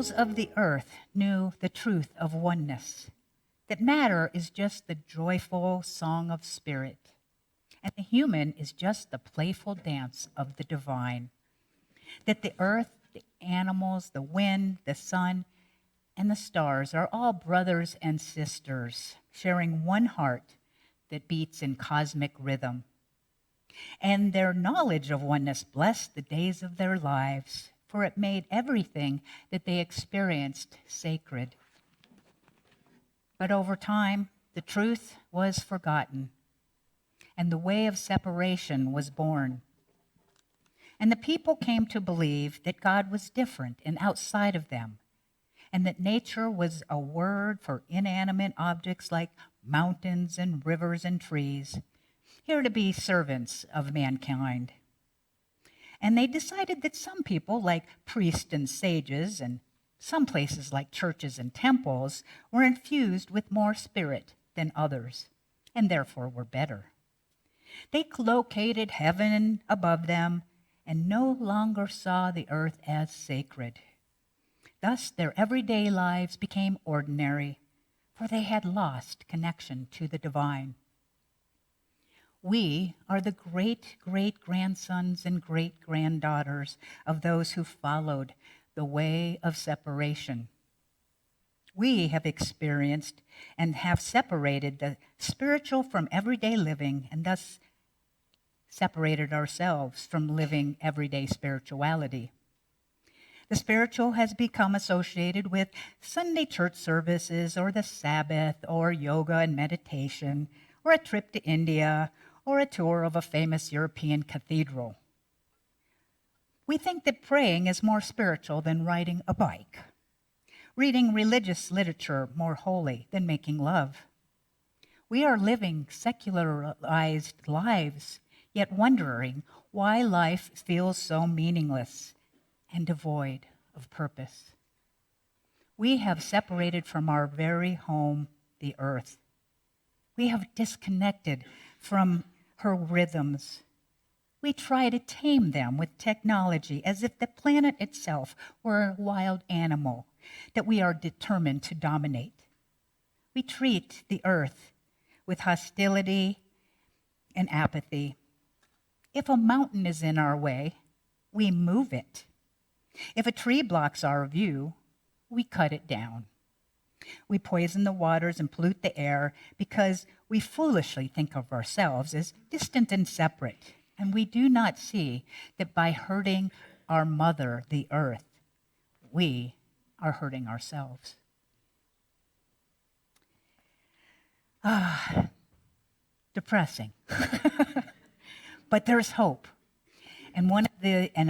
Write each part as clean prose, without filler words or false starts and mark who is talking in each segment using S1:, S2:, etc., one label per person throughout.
S1: peoples of the earth knew the truth of oneness, that matter is just the joyful song of spirit, and the human is just the playful dance of the divine, that the earth, the animals, the wind, the sun, and the stars are all brothers and sisters, sharing one heart that beats in cosmic rhythm. And their knowledge of oneness blessed the days of their lives, for it made everything that they experienced sacred. But over time, the truth was forgotten, and the way of separation was born. And the people came to believe that God was different and outside of them, and that nature was a word for inanimate objects like mountains and rivers and trees, here to be servants of mankind. And they decided that some people, like priests and sages, and some places like churches and temples, were infused with more spirit than others, and therefore were better. They located heaven above them and no longer saw the earth as sacred. Thus, their everyday lives became ordinary, for they had lost connection to the divine. We are the great-great-grandsons and great-granddaughters of those who followed the way of separation. We have experienced and have separated the spiritual from everyday living, and thus separated ourselves from living everyday spirituality. The spiritual has become associated with Sunday church services, or the Sabbath, or yoga and meditation, or a trip to India, or a tour of a famous European cathedral. We think that praying is more spiritual than riding a bike, reading religious literature more holy than making love. We are living secularized lives, yet wondering why life feels so meaningless and devoid of purpose. We have separated from our very home, the earth. We have disconnected from her rhythms. We try to tame them with technology as if the planet itself were a wild animal that we are determined to dominate. We treat the earth with hostility and apathy. If a mountain is in our way, we move it. If a tree blocks our view, we cut it down. We poison the waters and pollute the air because we foolishly think of ourselves as distant and separate, and we do not see that by hurting our mother, the earth, we are hurting ourselves. Depressing. But there's hope. And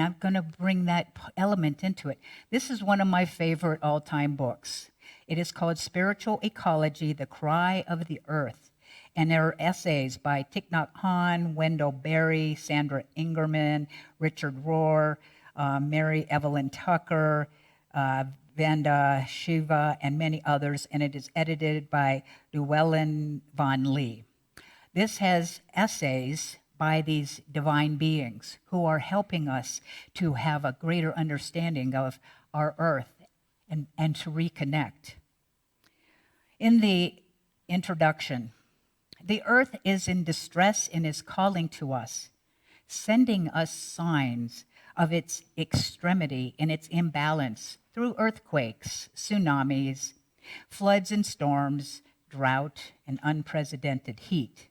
S1: I'm going to bring that element into it. This is one of my favorite all-time books. It is called Spiritual Ecology, The Cry of the Earth. And there are essays by Thich Nhat Hanh, Wendell Berry, Sandra Ingerman, Richard Rohr, Mary Evelyn Tucker, Vanda Shiva, and many others, and it is edited by Llewellyn Von Lee. This has essays by these divine beings who are helping us to have a greater understanding of our earth and to reconnect. In the introduction, the earth is in distress and is calling to us, sending us signs of its extremity and its imbalance through earthquakes, tsunamis, floods and storms, drought, and unprecedented heat.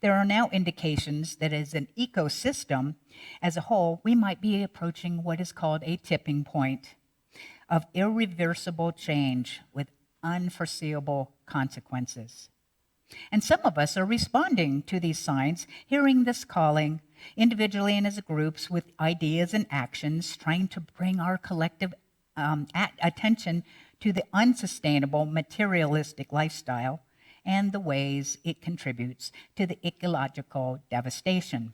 S1: There are now indications that as an ecosystem as a whole, we might be approaching what is called a tipping point of irreversible change with unforeseeable consequences. And some of us are responding to these signs, hearing this calling, individually and as groups, with ideas and actions, trying to bring our collective attention to the unsustainable materialistic lifestyle and the ways it contributes to the ecological devastation.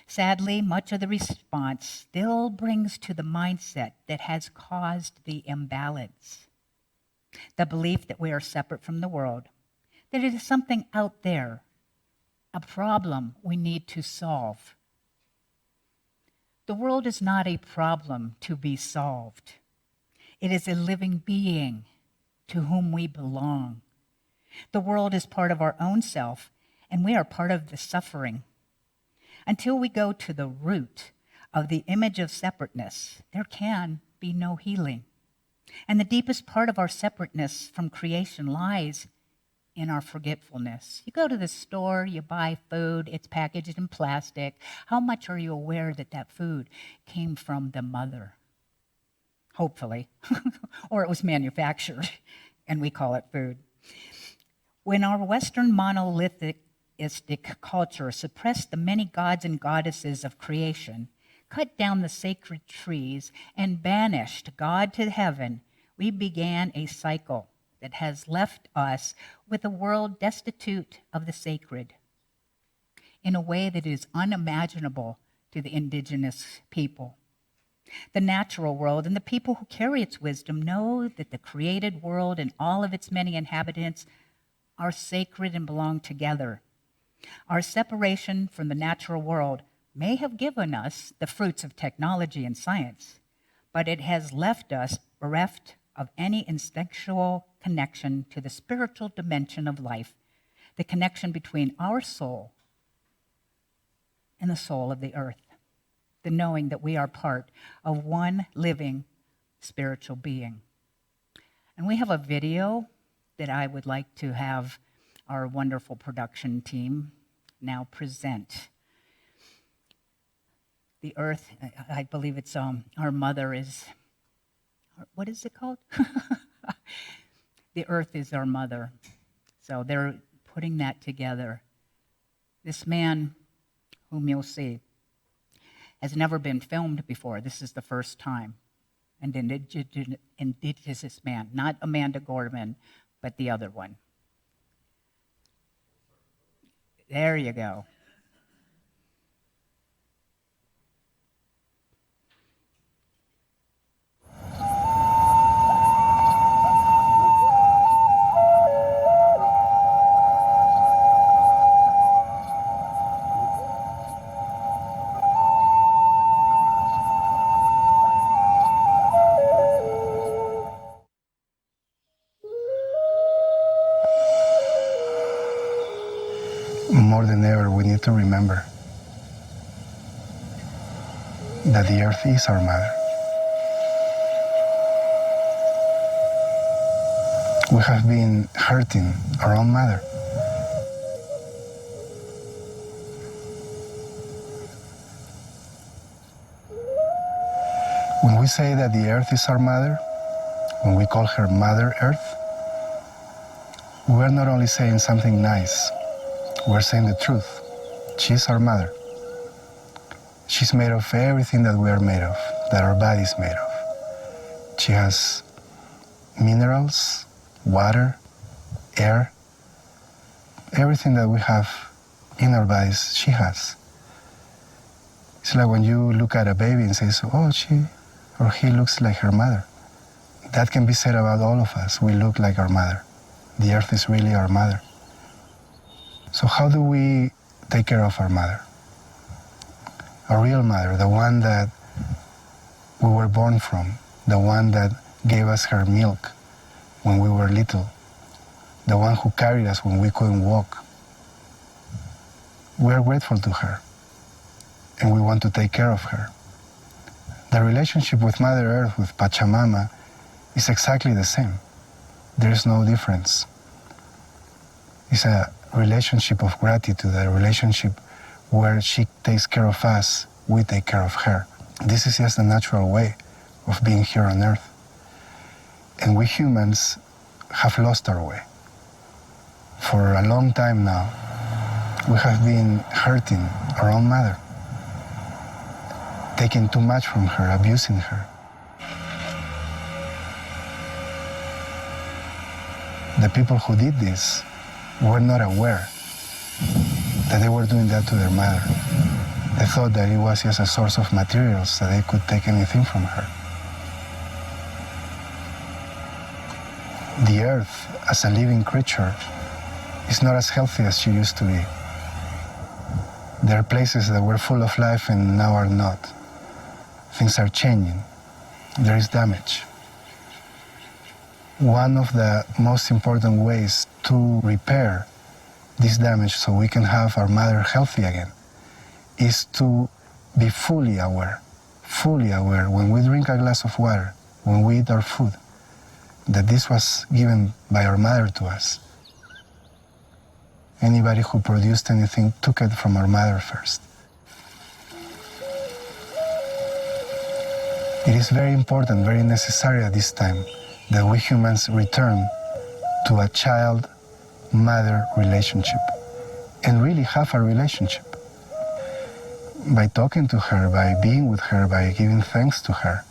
S1: Sadly, much of the response still brings to the mindset that has caused the imbalance, the belief that we are separate from the world, that it is something out there, a problem we need to solve. The world is not a problem to be solved. It is a living being to whom we belong. The world is part of our own self, and we are part of the suffering. Until we go to the root of the image of separateness, there can be no healing. And the deepest part of our separateness from creation lies in our forgetfulness. You go to the store, you buy food, it's packaged in plastic. How much are you aware that that food came from the mother? Hopefully. Or it was manufactured, and we call it food. When our Western monolithic culture suppressed the many gods and goddesses of creation, cut down the sacred trees, and banished God to heaven, we began a cycle that has left us with a world destitute of the sacred in a way that is unimaginable to the indigenous people. The natural world and the people who carry its wisdom know that the created world and all of its many inhabitants are sacred and belong together. Our separation from the natural world may have given us the fruits of technology and science, but it has left us bereft of any instinctual connection to the spiritual dimension of life, the connection between our soul and the soul of the earth, the knowing that we are part of one living spiritual being. And we have a video that I would like to have our wonderful production team now present. The earth, I believe it's our mother is, what is it called? The earth is our mother. So they're putting that together. This man, whom you'll see, has never been filmed before. This is the first time. An indigenous man, not Amanda Gorman, but the other one. There you go.
S2: More than ever, we need to remember that the earth is our mother. We have been hurting our own mother. When we say that the earth is our mother, when we call her Mother Earth, we're not only saying something nice, we're saying the truth. She's our mother. She's made of everything that we are made of, that our body's made of. She has minerals, water, air, everything that we have in our bodies, she has. It's like when you look at a baby and say, oh, she or he looks like her mother. That can be said about all of us. We look like our mother. The earth is really our mother. So how do we take care of our mother? Our real mother, the one that we were born from, the one that gave us her milk when we were little, the one who carried us when we couldn't walk. We are grateful to her, and we want to take care of her. The relationship with Mother Earth, with Pachamama, is exactly the same. There is no difference. It's a relationship of gratitude, a relationship where she takes care of us, we take care of her. This is just a natural way of being here on Earth. And we humans have lost our way. For a long time now, we have been hurting our own mother, taking too much from her, abusing her. The people who did this were not aware that they were doing that to their mother. They thought that it was just a source of materials, that they could take anything from her. The earth, as a living creature, is not as healthy as she used to be. There are places that were full of life and now are not. Things are changing. There is damage. one of the most important ways to repair this damage so we can have our mother healthy again is to be fully aware when we drink a glass of water, when we eat our food, that this was given by our mother to us. Anybody who produced anything took it from our mother first. It is very important, very necessary at this time that we humans return to a child-mother relationship and really have a relationship. By talking to her, by being with her, by giving thanks to her,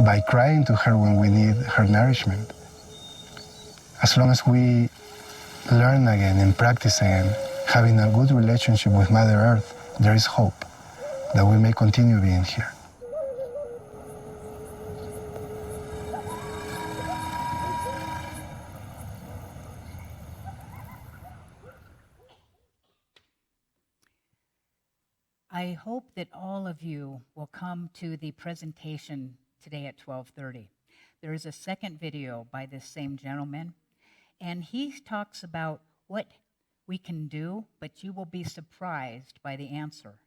S2: by crying to her when we need her nourishment. As long as we learn again and practice again, having a good relationship with Mother Earth, there is hope that we may continue being here.
S1: I hope that all of you will come to the presentation today at 12:30. There is a second video by this same gentleman, and he talks about what we can do, but you will be surprised by the answer.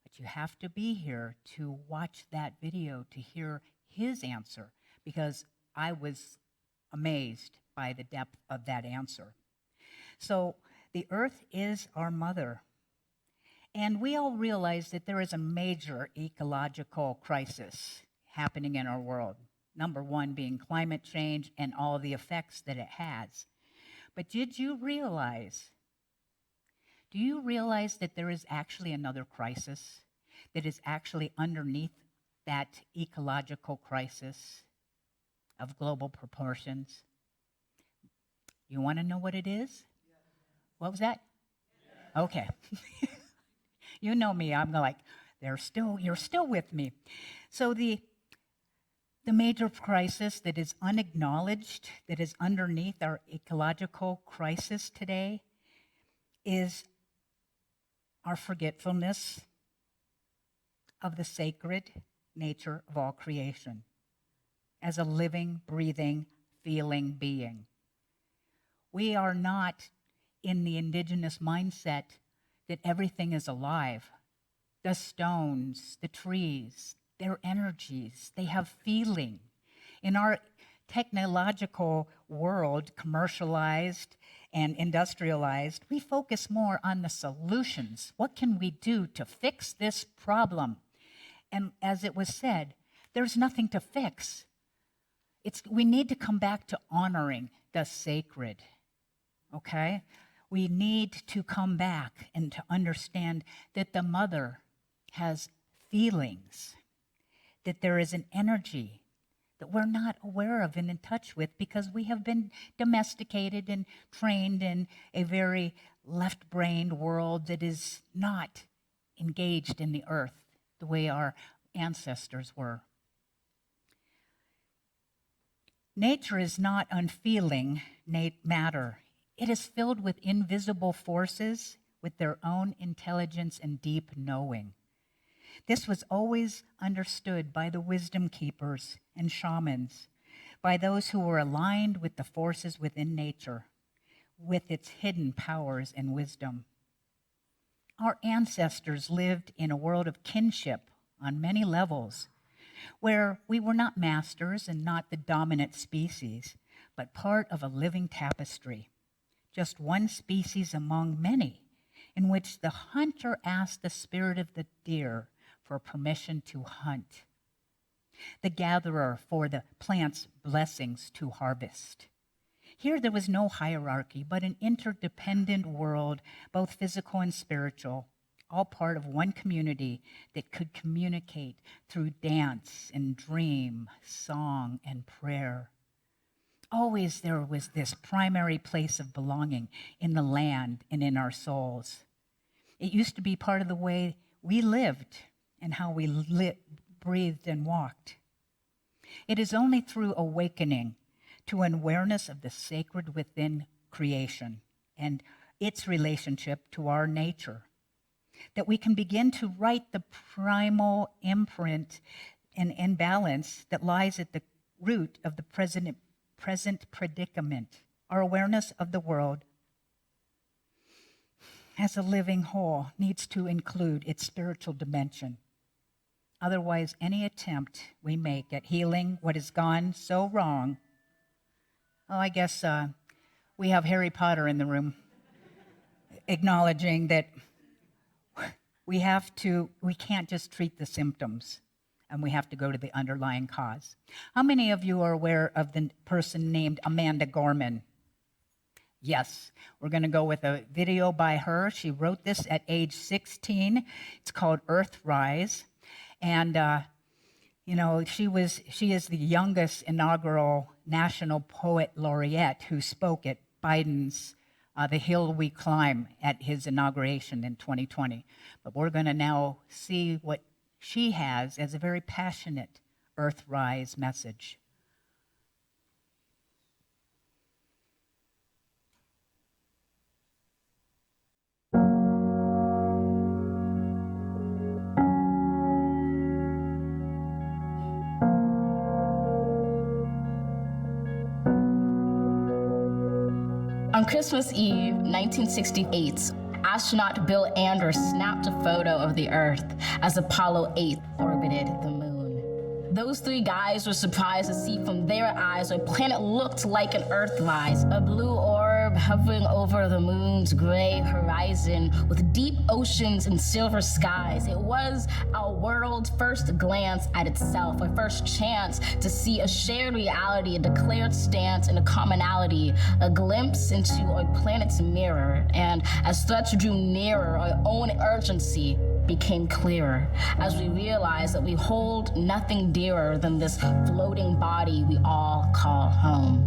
S1: But you have to be here to watch that video to hear his answer, because I was amazed by the depth of that answer. So the earth is our mother. And we all realize that there is a major ecological crisis happening in our world. Number one being climate change and all the effects that it has. But do you realize that there is actually another crisis that is actually underneath that ecological crisis of global proportions? You want to know what it is? What was that? Okay. You know me, I'm like, you're still with me. So the major crisis that is unacknowledged, that is underneath our ecological crisis today, is our forgetfulness of the sacred nature of all creation as a living, breathing, feeling being. We are not in the indigenous mindset that everything is alive. The stones, the trees, their energies, they have feeling. In our technological world, commercialized and industrialized, we focus more on the solutions. What can we do to fix this problem? And as it was said, there's nothing to fix. We need to come back to honoring the sacred, okay? We need to come back and to understand that the mother has feelings, that there is an energy that we're not aware of and in touch with because we have been domesticated and trained in a very left-brained world that is not engaged in the earth the way our ancestors were. Nature is not unfeeling matter. It is filled with invisible forces with their own intelligence and deep knowing. This was always understood by the wisdom keepers and shamans, by those who were aligned with the forces within nature, with its hidden powers and wisdom. Our ancestors lived in a world of kinship on many levels, where we were not masters and not the dominant species, but part of a living tapestry. Just one species among many, in which the hunter asked the spirit of the deer for permission to hunt, the gatherer for the plant's blessings to harvest. Here there was no hierarchy, but an interdependent world, both physical and spiritual, all part of one community that could communicate through dance and dream, song and prayer. Always there was this primary place of belonging in the land and in our souls. It used to be part of the way we lived and how we breathed and walked. It is only through awakening to an awareness of the sacred within creation and its relationship to our nature that we can begin to write the primal imprint and imbalance that lies at the root of the present present predicament. Our awareness of the world as a living whole needs to include its spiritual dimension. Otherwise, any attempt we make at healing what has gone so wrong, I guess we have Harry Potter in the room, acknowledging that we can't just treat the symptoms, and we have to go to the underlying cause. How many of you are aware of the person named Amanda Gorman? Yes, we're going to go with a video by her. She wrote this at age 16. It's called Earthrise. And, she is the youngest inaugural National Poet Laureate who spoke at Biden's The Hill We Climb at his inauguration in 2020. But we're going to now see what she has as a very passionate Earthrise message.
S3: On Christmas Eve, 1968, astronaut Bill Anders snapped a photo of the Earth as Apollo 8 orbited the moon. Those three guys were surprised to see from their eyes what planet looked like an Earthrise, a blue orb hovering over the moon's gray horizon with deep oceans and silver skies. It was our world's first glance at itself, a first chance to see a shared reality, a declared stance, and a commonality, a glimpse into our planet's mirror. And as threats drew nearer, our own urgency became clearer as we realized that we hold nothing dearer than this floating body we all call home.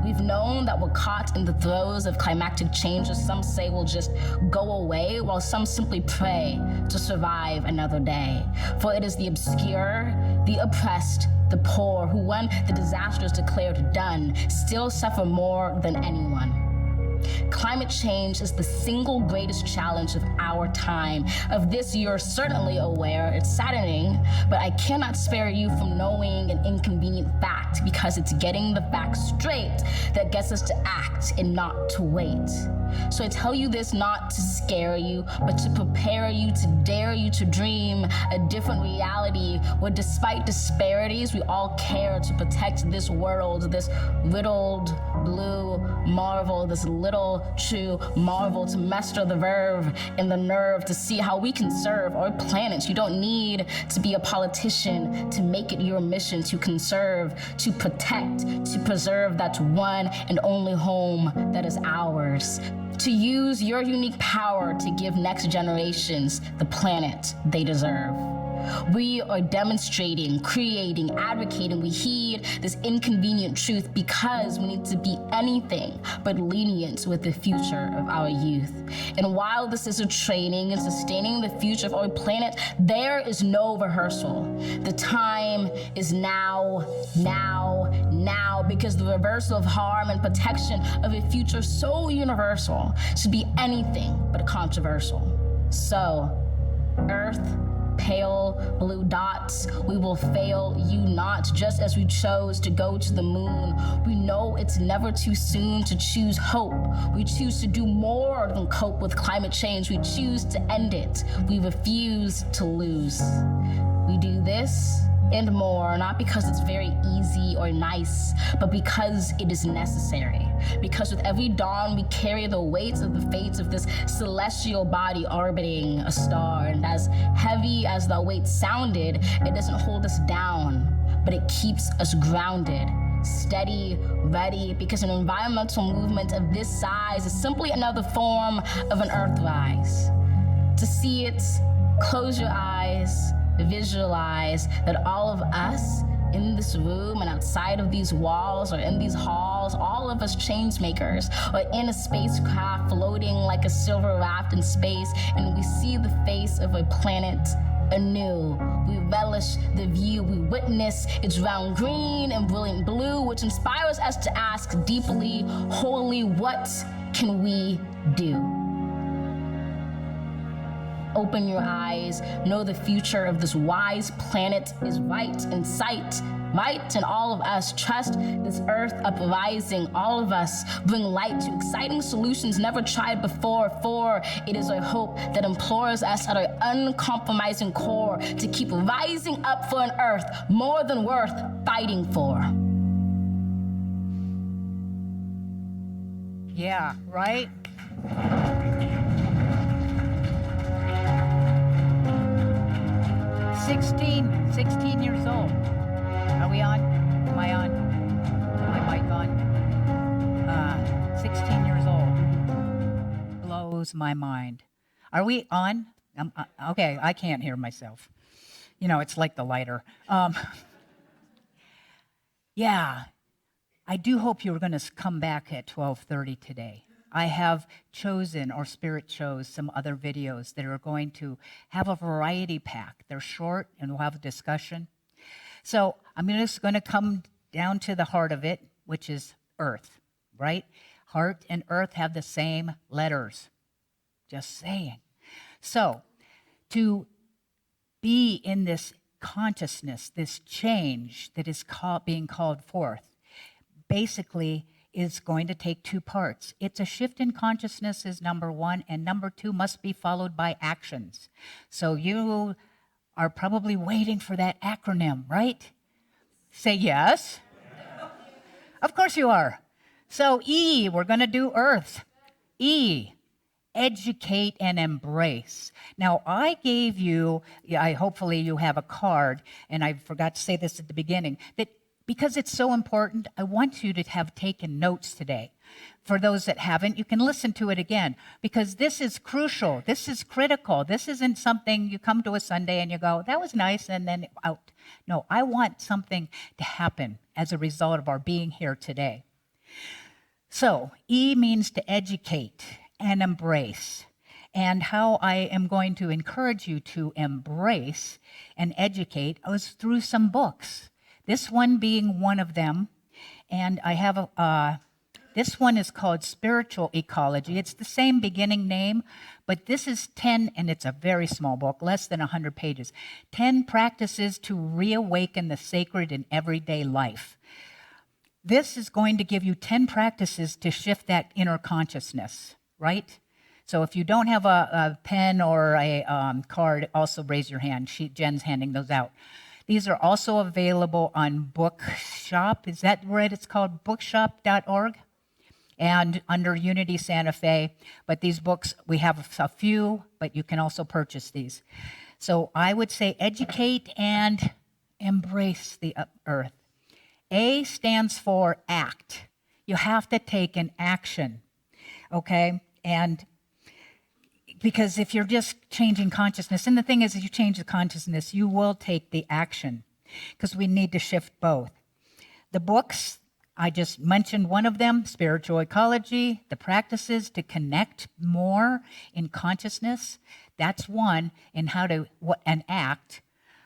S3: We've known that we're caught in the throes of climactic changes some say will just go away, while some simply pray to survive another day. For it is the obscure, the oppressed, the poor who, when the disaster is declared done, still suffer more than anyone. Climate change is the single greatest challenge of our time. Of this, you're certainly aware. It's saddening, but I cannot spare you from knowing an inconvenient fact, because it's getting the facts straight that gets us to act and not to wait. So I tell you this not to scare you, but to prepare you, to dare you to dream a different reality where, despite disparities, we all care to protect this world, this riddled blue marvel, this little true marvel, to master the verve and the nerve to see how we can serve our planet. You don't need to be a politician to make it your mission to conserve, to protect, to preserve that one and only home that is ours. To use your unique power to give next generations the planet they deserve. We are demonstrating, creating, advocating. We heed this inconvenient truth because we need to be anything but lenient with the future of our youth. And while this is a training in sustaining the future of our planet, there is no rehearsal. The time is now, because the reversal of harm and protection of a future so universal should be anything but controversial. So, Earth, pale blue dots, we will fail you not. Just as we chose to go to the moon, we know it's never too soon to choose hope. We choose to do more than cope with climate change. We choose to end it. We refuse to lose. We do this and more, not because it's very easy or nice, but because it is necessary. Because with every dawn, we carry the weight of the fates of this celestial body orbiting a star. And as heavy as the weight sounded, it doesn't hold us down, but it keeps us grounded, steady, ready, because an environmental movement of this size is simply another form of an Earthrise. To see it, close your eyes, visualize that all of us in this room and outside of these walls or in these halls, all of us change makers, or in a spacecraft floating like a silver raft in space, and we see the face of a planet anew. We relish the view, we witness its round green and brilliant blue, which inspires us to ask deeply, wholly, what can we do? Open your eyes. Know the future of this wise planet is right in sight. Might and all of us trust this earth uprising. All of us bring light to exciting solutions never tried before. For it is a hope that implores us at our uncompromising core to keep rising up for an earth more than worth fighting for.
S1: Yeah, right? Sixteen years old. Are we on? Am I on? Is my mic on? 16 years old. Blows my mind. Are we on? Okay, I can't hear myself. You know, it's like the lighter. Yeah, I do hope you're going to come back at 12:30 today. I have chosen, or Spirit chose, some other videos that are going to have a variety pack. They're short, and we'll have a discussion. So I'm just going to come down to the heart of it, which is earth, right? Heart and earth have the same letters. Just saying. So to be in this consciousness, this change that is being called forth, basically is going to take two parts. It's a shift in consciousness is number one, and number two must be followed by actions. So you are probably waiting for that acronym, right? Say yes. Of course you are. So E, we're going to do earth. E, educate and embrace. Now, I gave you, hopefully you have a card, and I forgot to say this at the beginning, that because it's so important, I want you to have taken notes today. For those that haven't, you can listen to it again, because this is crucial. This is critical. This isn't something you come to a Sunday and you go, that was nice, and then out. No, I want something to happen as a result of our being here today. So, E means to educate and embrace. And how I am going to encourage you to embrace and educate is through some books. This one being one of them. And I have this one is called Spiritual Ecology. It's the same beginning name, but this is 10, and it's a very small book, less than 100 pages. 10 practices to reawaken the sacred in everyday life. This is going to give you 10 practices to shift that inner consciousness, right? So if you don't have a pen or a card, also raise your hand. Jen's handing those out. These are also available on Bookshop. Is that where it's called? Bookshop.org? And under Unity Santa Fe. But these books, we have a few, but you can also purchase these. So I would say educate and embrace the earth. A stands for act. You have to take an action, okay? And because if you're just changing consciousness, and the thing is, if you change the consciousness, you will take the action, because we need to shift both. The books, I just mentioned one of them, Spiritual Ecology, the practices to connect more in consciousness. That's one, in how to and act.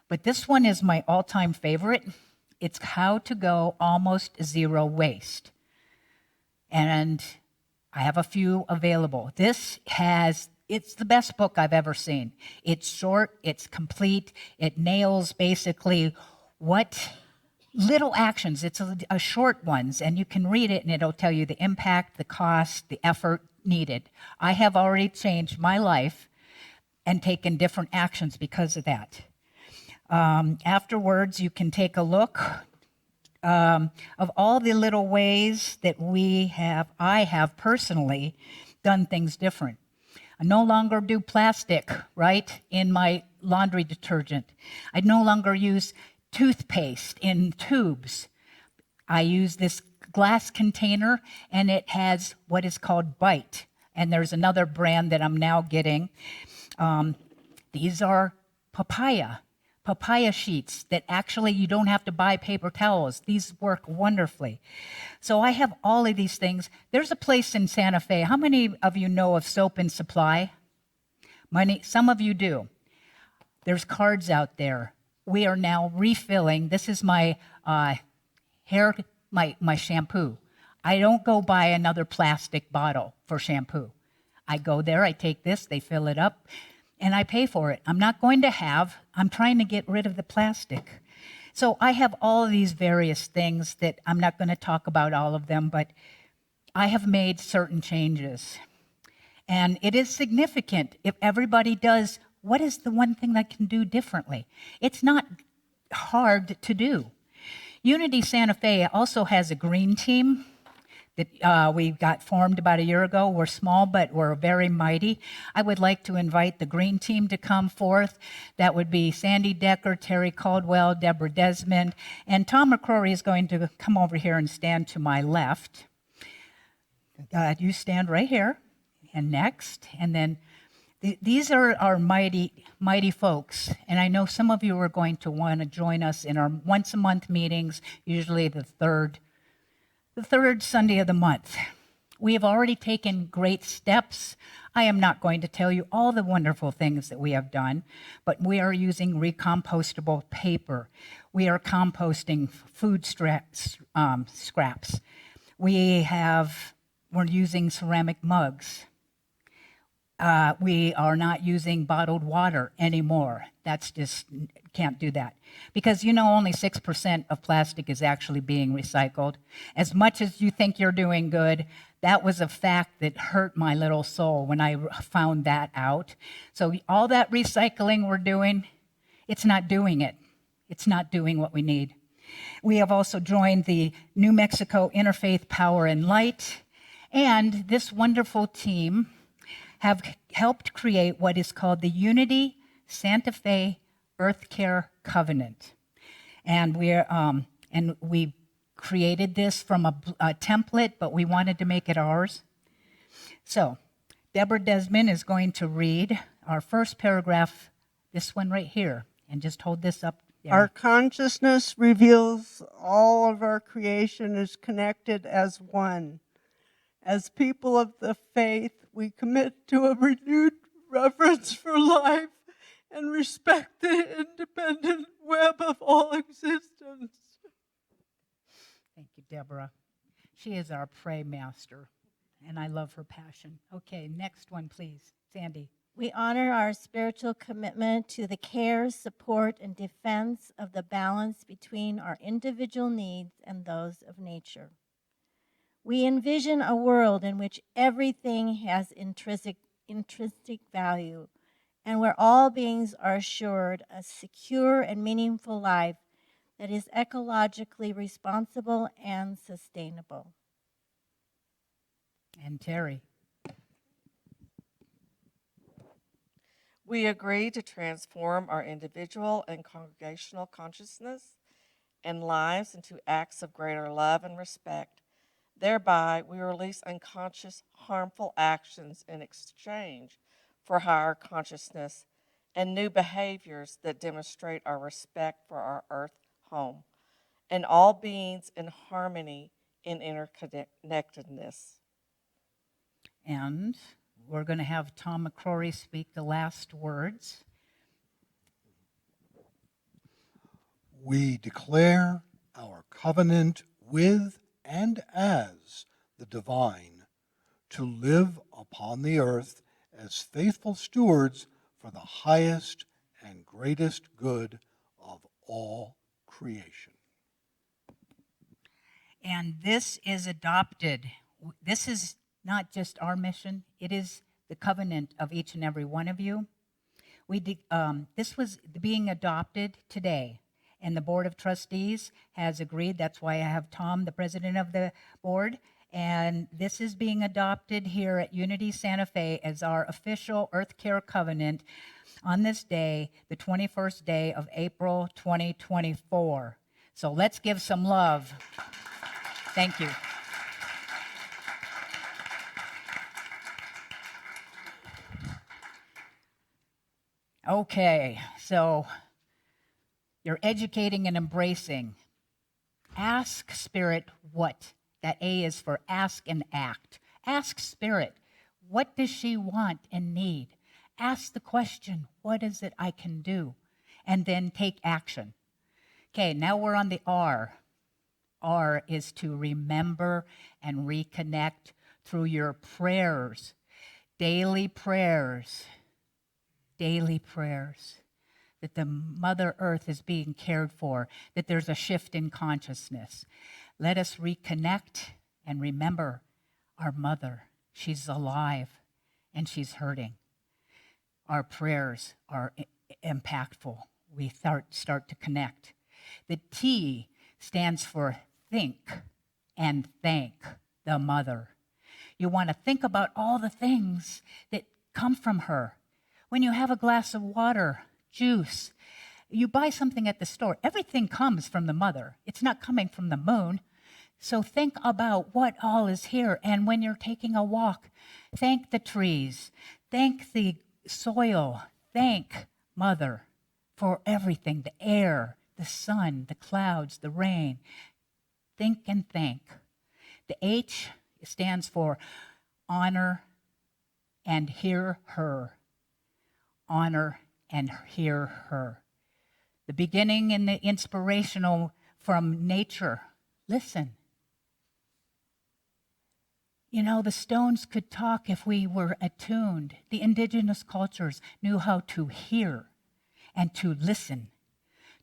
S1: But this one is my all-time favorite. It's How to Go Almost Zero Waste. And I have a few available. It's the best book I've ever seen. It's short, it's complete, it nails basically what little actions, it's a short ones, and you can read it and it'll tell you the impact, the cost, the effort needed. I have already changed my life and taken different actions because of that. Afterwards, you can take a look of all the little ways that I have personally done things different. I no longer do plastic, right, in my laundry detergent. I no longer use toothpaste in tubes. I use this glass container, and it has what is called Bite. And there's another brand that I'm now getting. These are papaya sheets that actually you don't have to buy paper towels. These work wonderfully. So I have all of these things. There's a place in Santa Fe. How many of you know of Soap and Supply? Some of you do. There's cards out there. We are now refilling. This is my my shampoo. I don't go buy another plastic bottle for shampoo. I go there, I take this, they fill it up. and I pay for it. I'm trying to get rid of the plastic. So I have all of these various things that I'm not going to talk about all of them, but I have made certain changes. And it is significant if everybody does, what is the one thing I can do differently? It's not hard to do. Unity Santa Fe also has a green team that we got formed about a year ago. We're small, but we're very mighty. I would like to invite the green team to come forth. That would be Sandy Decker, Terry Caldwell, Deborah Desmond, and Tom McCrory is going to come over here and stand to my left. You stand right here, and next, and then these are our mighty, mighty folks, and I know some of you are going to want to join us in our once-a-month meetings, usually the third Sunday of the month. We have already taken great steps. I am not going to tell you all the wonderful things that we have done, but we are using recompostable paper. We are composting food scraps. We're using ceramic mugs. We are not using bottled water anymore. That's just, can't do that. Because only 6% of plastic is actually being recycled. As much as you think you're doing good, that was a fact that hurt my little soul when I found that out. So all that recycling we're doing, it's not doing it. It's not doing what we need. We have also joined the New Mexico Interfaith Power and Light, and this wonderful team have helped create what is called the Unity Santa Fe Earth Care Covenant. And we created this from a template, but we wanted to make it ours. So Deborah Desmond is going to read our first paragraph, this one right here, and just hold this up there.
S4: Our consciousness reveals all of our creation is connected as one. As people of the faith, we commit to a renewed reverence for life and respect the independent web of all existence.
S1: Thank you, Deborah. She is our pray master, and I love her passion. Okay, next one, please. Sandy.
S5: We honor our spiritual commitment to the care, support, and defense of the balance between our individual needs and those of nature. We envision a world in which everything has intrinsic value and where all beings are assured a secure and meaningful life that is ecologically responsible and sustainable.
S1: And Terry.
S6: We agree to transform our individual and congregational consciousness and lives into acts of greater love and respect. Thereby, we release unconscious, harmful actions in exchange for higher consciousness and new behaviors that demonstrate our respect for our earth home and all beings in harmony in interconnectedness.
S1: And we're going to have Tom McCrory speak the last words.
S7: We declare our covenant with and as the divine to live upon the earth as faithful stewards for the highest and greatest good of all creation.
S1: And this is adopted. This is not just our mission, it is the covenant of each and every one of you. This was being adopted today, and the Board of Trustees has agreed. That's why I have Tom, the president of the board, and this is being adopted here at Unity Santa Fe as our official Earth Care Covenant on this day, the 21st day of April 2024. So let's give some love. Thank you. Okay, so you're educating and embracing. Ask Spirit what? That A is for ask and act. Ask Spirit, what does she want and need? Ask the question, what is it I can do? And then take action. Okay, now we're on the R. R is to remember and reconnect through your prayers, daily prayers. daily prayers, that the Mother Earth is being cared for, that there's a shift in consciousness. Let us reconnect and remember our mother. She's alive and she's hurting. Our prayers are impactful. We start to connect. The T stands for think and thank the mother. You want to think about all the things that come from her. When you have a glass of water, juice, you buy something at the store, everything comes from the mother. It's not coming from the moon. So think about what all is here. And when you're taking a walk, thank the trees, thank the soil, thank Mother for everything, the air, the sun, the clouds, the rain. Think and thank. The H stands for honor and hear her. Honor and hear her. The beginning and the inspirational from nature. Listen. You know, the stones could talk if we were attuned. The indigenous cultures knew how to hear and to listen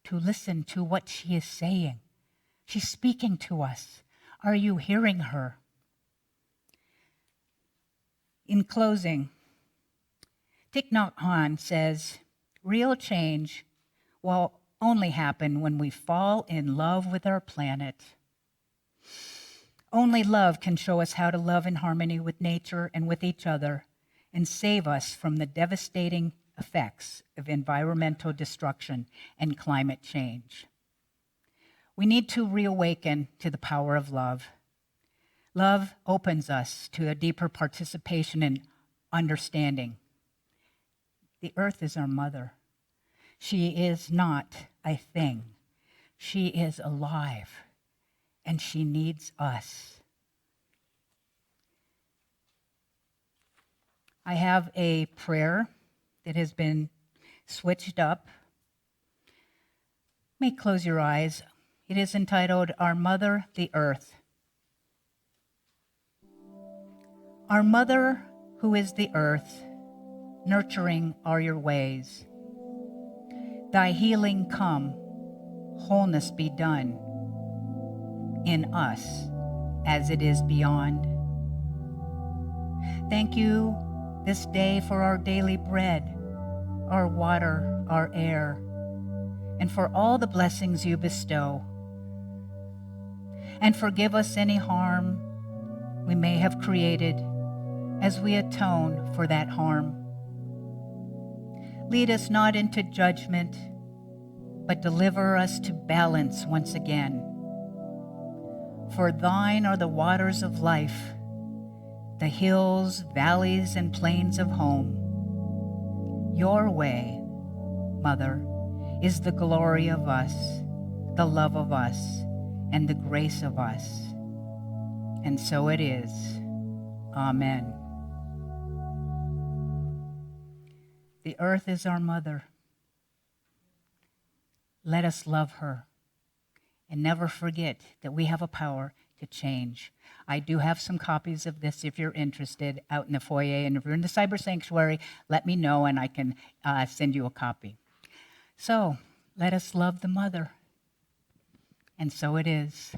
S1: to what she is saying. She's speaking to us. Are you hearing her? In closing, Thich Nhat Hanh says, real change will only happen when we fall in love with our planet. Only love can show us how to love in harmony with nature and with each other and save us from the devastating effects of environmental destruction and climate change. We need to reawaken to the power of love. Love opens us to a deeper participation and understanding. The earth is our mother. She is not a thing. She is alive, and she needs us. I have a prayer that has been switched up. You may close your eyes. It is entitled, Our Mother, the Earth. Our Mother, who is the earth, nurturing are your ways. Thy healing come, wholeness be done in us as it is beyond. Thank you this day for our daily bread, our water, our air, and for all the blessings you bestow. And forgive us any harm we may have created as we atone for that harm. Lead us not into judgment, but deliver us to balance once again. For thine are the waters of life, the hills, valleys, and plains of home. Your way, Mother, is the glory of us, the love of us, and the grace of us. And so it is. Amen. The earth is our mother. Let us love her and never forget that we have a power to change. I do have some copies of this if you're interested out in the foyer, and if you're in the cyber sanctuary, let me know and I can send you a copy. So let us love the mother. And so it is.